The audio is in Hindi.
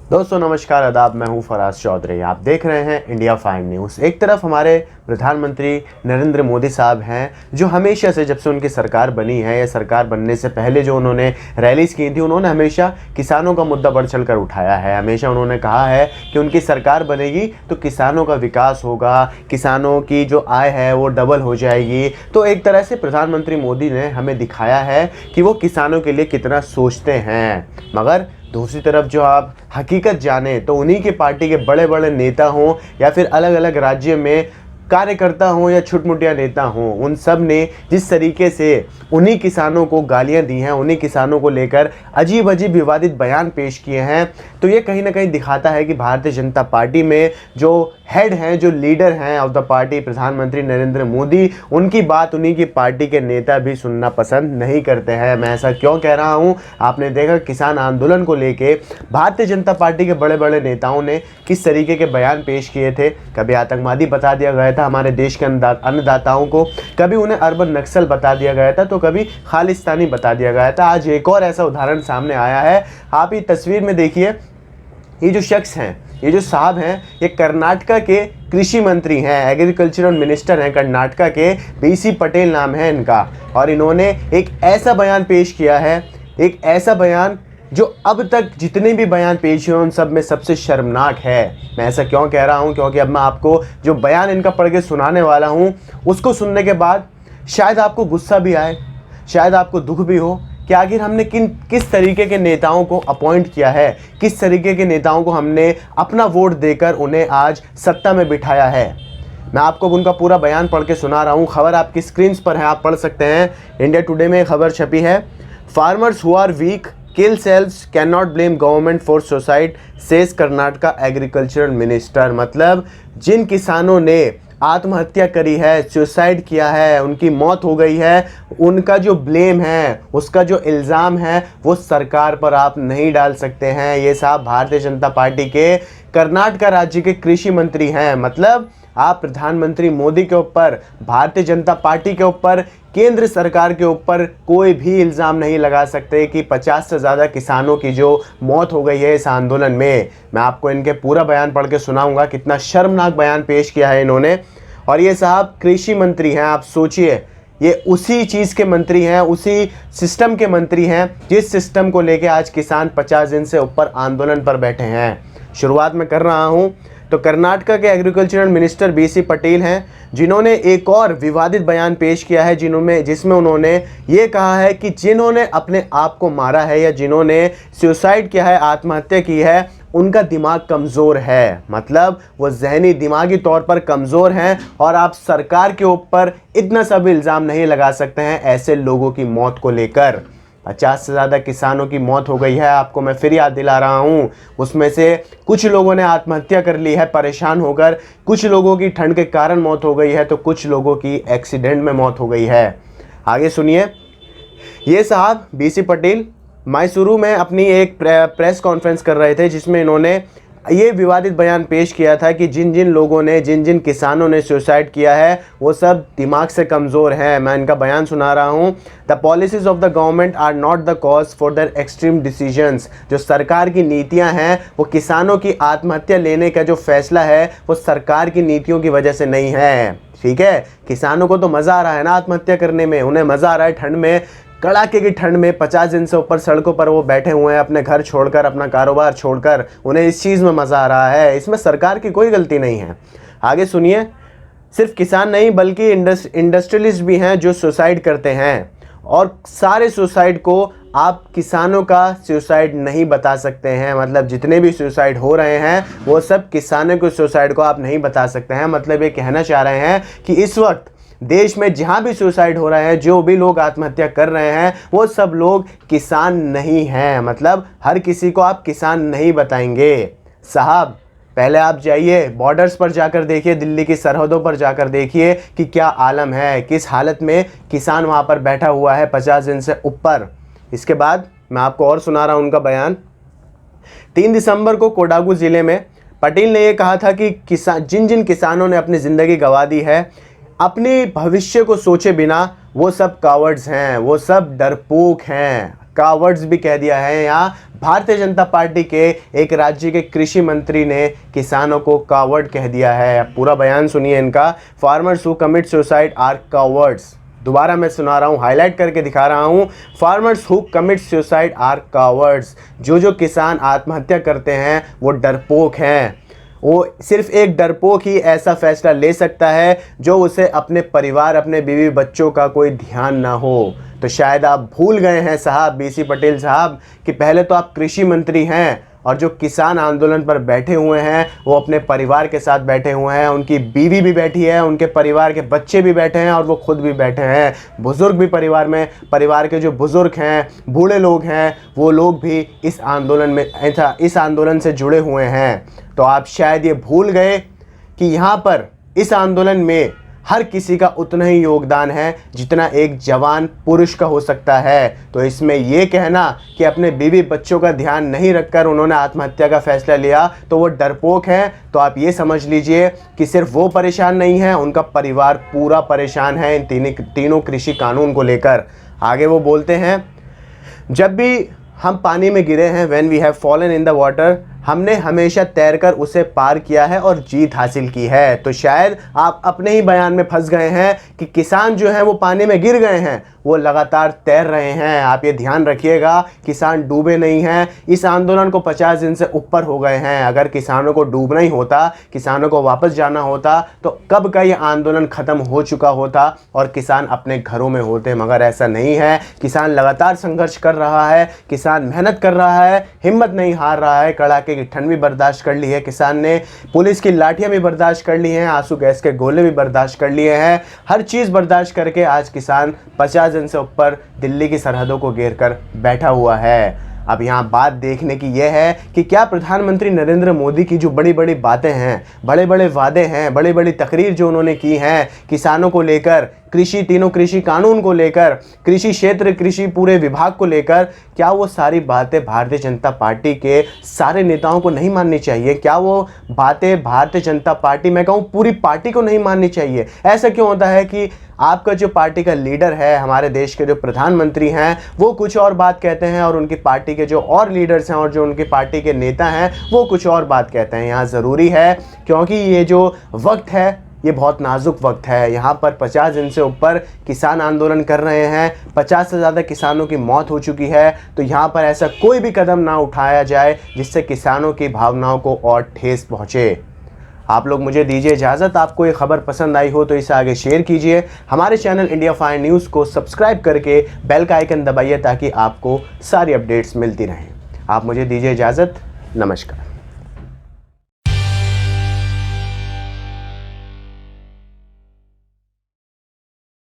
दोस्तों नमस्कार, आदाब। मैं हूं फराज चौधरी। आप देख रहे हैं इंडिया 5 न्यूज़। एक तरफ हमारे प्रधानमंत्री नरेंद्र मोदी साहब हैं, जो हमेशा से जब से उनकी सरकार बनी है या सरकार बनने से पहले जो उन्होंने रैलीज की थी, उन्होंने हमेशा किसानों का मुद्दा बढ़ चढ़ कर उठाया है। हमेशा उन्होंने कहा है कि उनकी सरकार बनेगी तो किसानों का विकास होगा, किसानों की जो आय है वो डबल हो जाएगी। तो एक तरह से प्रधानमंत्री मोदी ने हमें दिखाया है कि वो किसानों के लिए कितना सोचते हैं। मगर दूसरी तरफ जो आप हकीकत जाने तो उन्हीं की पार्टी के बड़े बड़े नेता हों या फिर अलग अलग राज्य में कार्यकर्ता हों या छुटमुटिया नेता हों, उन सब ने जिस तरीके से उन्हीं किसानों को गालियां दी हैं, उन्हीं किसानों को लेकर अजीब अजीब विवादित बयान पेश किए हैं, तो ये कहीं ना कहीं दिखाता है कि भारतीय जनता पार्टी में जो हेड हैं, जो लीडर हैं ऑफ द पार्टी, प्रधानमंत्री नरेंद्र मोदी, उनकी बात उन्हीं की पार्टी के नेता भी सुनना पसंद नहीं करते हैं। मैं ऐसा क्यों कह रहा हूँ? आपने देखा किसान आंदोलन को लेके भारतीय जनता पार्टी के बड़े बड़े नेताओं ने किस तरीके के बयान पेश किए थे। कभी आतंकवादी बता दिया गया था हमारे देश के अन्नदाताओं को, कभी उन्हें अर्बन नक्सल बता दिया गया था, तो कभी खालिस्तानी बता दिया गया था। आज एक और ऐसा उदाहरण सामने आया है। आप ये तस्वीर में देखिए, ये जो शख्स हैं, ये जो साहब हैं, ये कर्नाटका के कृषि मंत्री हैं, एग्रीकल्चरल मिनिस्टर हैं कर्नाटका के, बीसी पटेल नाम है इनका। और इन्होंने एक ऐसा बयान पेश किया है, एक ऐसा बयान जो अब तक जितने भी बयान पेश हुए उन सब में सबसे शर्मनाक है। मैं ऐसा क्यों कह रहा हूं? क्योंकि अब मैं आपको जो बयान इनका पढ़ के सुनाने वाला हूं, उसको सुनने के बाद शायद आपको गुस्सा भी आए, शायद आपको दुख भी हो कि आखिर हमने किस तरीके के नेताओं को अपॉइंट किया है, किस तरीके के नेताओं को हमने अपना वोट देकर उन्हें आज सत्ता में बिठाया है। मैं आपको उनका पूरा बयान पढ़ के सुना रहा हूँ। खबर आपकी स्क्रीन पर है, आप पढ़ सकते हैं। इंडिया टुडे में खबर छपी है, farmers who are weak kill selves can not blame government for suicide, says Karnataka agricultural minister. मतलब जिन किसानों ने आत्महत्या करी है, सुसाइड किया है, उनकी मौत हो गई है, उनका जो ब्लेम है, उसका जो इल्ज़ाम है, वो सरकार पर आप नहीं डाल सकते हैं। ये साहब भारतीय जनता पार्टी के कर्नाटका राज्य के कृषि मंत्री हैं। मतलब आप प्रधानमंत्री मोदी के ऊपर, भारतीय जनता पार्टी के ऊपर, केंद्र सरकार के ऊपर कोई भी इल्ज़ाम नहीं लगा सकते कि 50 से ज़्यादा किसानों की जो मौत हो गई है इस आंदोलन में। मैं आपको इनके पूरा बयान पढ़ के सुनाऊंगा, कितना शर्मनाक बयान पेश किया है इन्होंने। और ये साहब कृषि मंत्री हैं। आप सोचिए, ये उसी चीज़ के मंत्री हैं, उसी सिस्टम के मंत्री हैं जिस सिस्टम को लेके आज किसान 50 दिन से ऊपर आंदोलन पर बैठे हैं। शुरुआत में कर रहा हूँ तो कर्नाटका के एग्रीकल्चरल मिनिस्टर बीसी पटेल हैं, जिन्होंने एक और विवादित बयान पेश किया है, जिसमें उन्होंने ये कहा है कि जिन्होंने अपने आप को मारा है या जिन्होंने सुसाइड किया है, आत्महत्या की है, उनका दिमाग कमज़ोर है। मतलब वो जहनी दिमागी तौर पर कमज़ोर हैं और आप सरकार के ऊपर इतना सब इल्ज़ाम नहीं लगा सकते हैं ऐसे लोगों की मौत को लेकर। 50 से ज़्यादा किसानों की मौत हो गई है। आपको मैं फिर याद दिला रहा हूँ, उसमें से कुछ लोगों ने आत्महत्या कर ली है परेशान होकर, कुछ लोगों की ठंड के कारण मौत हो गई है, तो कुछ लोगों की एक्सीडेंट में मौत हो गई है। आगे सुनिए, ये साहब बीसी पटेल मैसूरू में अपनी एक प्रेस कॉन्फ्रेंस कर रहे थे, जिसमें इन्होंने ये विवादित बयान पेश किया था कि जिन जिन लोगों ने, जिन जिन किसानों ने सुसाइड किया है, वो सब दिमाग से कमज़ोर हैं। मैं इनका बयान सुना रहा हूँ। The policies of the government are not the cause for their extreme decisions. जो सरकार की नीतियाँ हैं, वो किसानों की आत्महत्या लेने का जो फैसला है, वो सरकार की नीतियों की वजह से नहीं है। ठीक है, किसानों को तो मज़ा आ रहा है ना आत्महत्या करने में, उन्हें मज़ा आ रहा है ठंड में, कड़ाके की ठंड में 50 दिन से ऊपर सड़कों पर वो बैठे हुए हैं, अपने घर छोड़कर, अपना कारोबार छोड़कर, उन्हें इस चीज़ में मज़ा आ रहा है। इसमें सरकार की कोई गलती नहीं है। आगे सुनिए, सिर्फ किसान नहीं बल्कि इंडस्ट्रियलिस्ट भी हैं जो सुसाइड करते हैं, और सारे सुसाइड को आप किसानों का सुसाइड नहीं बता सकते हैं। मतलब जितने भी सुसाइड हो रहे हैं वो सब किसानों के सुसाइड को आप नहीं बता सकते हैं। मतलब ये कहना चाह रहे हैं कि इस वक्त देश में जहां भी सुसाइड हो रहे हैं, जो भी लोग आत्महत्या कर रहे हैं, वो सब लोग किसान नहीं हैं। मतलब हर किसी को आप किसान नहीं बताएंगे। साहब पहले आप जाइए बॉर्डर्स पर जाकर देखिए, दिल्ली की सरहदों पर जाकर देखिए कि क्या आलम है, किस हालत में किसान वहां पर बैठा हुआ है 50 दिन से ऊपर। इसके बाद मैं आपको और सुना रहा हूं उनका बयान। 3 दिसंबर को कोडागू ज़िले में पटेल ने यह कहा था कि जिन जिन किसानों ने अपनी ज़िंदगी गंवा दी है, अपने भविष्य को सोचे बिना, वो सब कावर्ड्स हैं, वो सब डरपोक हैं। कावर्ड्स भी कह दिया है। यहाँ भारतीय जनता पार्टी के एक राज्य के कृषि मंत्री ने किसानों को कावर्ड कह दिया है। पूरा बयान सुनिए इनका। Farmers who commit suicide are cowards. दोबारा मैं सुना रहा हूँ, हाईलाइट करके दिखा रहा हूँ। Farmers who commit suicide are cowards. जो किसान आत्महत्या करते हैं वो डरपोक हैं। वो सिर्फ एक डरपोक ही ऐसा फैसला ले सकता है जो उसे अपने परिवार, अपने बीवी बच्चों का कोई ध्यान ना हो। तो शायद आप भूल गए हैं साहब, बीसी पटेल साहब, कि पहले तो आप कृषि मंत्री हैं और जो किसान आंदोलन पर बैठे हुए हैं वो अपने परिवार के साथ बैठे हुए हैं। उनकी बीवी भी बैठी है, उनके परिवार के बच्चे भी बैठे हैं और वो खुद भी बैठे हैं। बुज़ुर्ग भी परिवार के जो बुज़ुर्ग हैं, बूढ़े लोग हैं, वो लोग भी इस आंदोलन से जुड़े हुए हैं। तो आप शायद ये भूल गए कि यहाँ पर इस आंदोलन में हर किसी का उतना ही योगदान है जितना एक जवान पुरुष का हो सकता है। तो इसमें ये कहना कि अपने बीवी बच्चों का ध्यान नहीं रखकर उन्होंने आत्महत्या का फैसला लिया तो वो डरपोक हैं, तो आप ये समझ लीजिए कि सिर्फ वो परेशान नहीं है, उनका परिवार पूरा परेशान है इन तीनों कृषि कानून को लेकर। आगे वो बोलते हैं, जब भी हम पानी में गिरे हैं, when we have fallen in the water, हमने हमेशा तैरकर उसे पार किया है और जीत हासिल की है। तो शायद आप अपने ही बयान में फंस गए हैं कि किसान जो हैं वो पानी में गिर गए हैं, वो लगातार तैर रहे हैं। आप ये ध्यान रखिएगा, किसान डूबे नहीं हैं। इस आंदोलन को 50 दिन से ऊपर हो गए हैं। अगर किसानों को डूबना ही होता, किसानों को वापस जाना होता, तो कब का ये आंदोलन ख़त्म हो चुका होता और किसान अपने घरों में होते। मगर ऐसा नहीं है। किसान लगातार संघर्ष कर रहा है, किसान मेहनत कर रहा है, हिम्मत नहीं हार रहा है। कड़ाके की ठंड भी बर्दाश्त कर ली है किसान ने, पुलिस की लाठियाँ भी बर्दाश्त कर ली हैं, आंसू गैस के गोले भी बर्दाश्त कर लिए हैं। हर चीज़ बर्दाश्त करके आज किसान 50 दिन से ऊपर दिल्ली की सरहदों को घेर कर बैठा हुआ है। अब यहाँ बात देखने की यह है कि क्या प्रधानमंत्री नरेंद्र मोदी की जो बड़ी बड़ी बातें हैं, बड़े बड़े वादे हैं, बड़ी बड़ी तकरीर जो उन्होंने की हैं किसानों को लेकर, तीनों कृषि कानून को लेकर, कृषि क्षेत्र, कृषि पूरे विभाग को लेकर, क्या वो सारी बातें भारतीय जनता पार्टी के सारे नेताओं को नहीं माननी चाहिए? क्या वो बातें भारतीय जनता पार्टी, मैं कहूँ पूरी पार्टी को नहीं माननी चाहिए? ऐसा क्यों होता है कि आपका जो पार्टी का लीडर है, हमारे देश के जो प्रधानमंत्री हैं, वो कुछ और बात कहते हैं और उनकी पार्टी के जो और लीडर्स हैं और जो उनकी पार्टी के नेता हैं वो कुछ और बात कहते हैं? यहाँ ज़रूरी है, क्योंकि ये जो वक्त है ये बहुत नाजुक वक्त है। यहाँ पर 50 दिन से ऊपर किसान आंदोलन कर रहे हैं, 50 से ज़्यादा किसानों की मौत हो चुकी है। तो यहाँ पर ऐसा कोई भी कदम ना उठाया जाए जिससे किसानों की भावनाओं को और ठेस पहुँचे। आप लोग मुझे दीजिए इजाज़त। आपको ये खबर पसंद आई हो तो इसे आगे शेयर कीजिए। हमारे चैनल इंडिया फाइन न्यूज़ को सब्सक्राइब करके बेल का आइकन दबाइए ताकि आपको सारी अपडेट्स मिलती रहें। आप मुझे दीजिए इजाज़त। नमस्कार।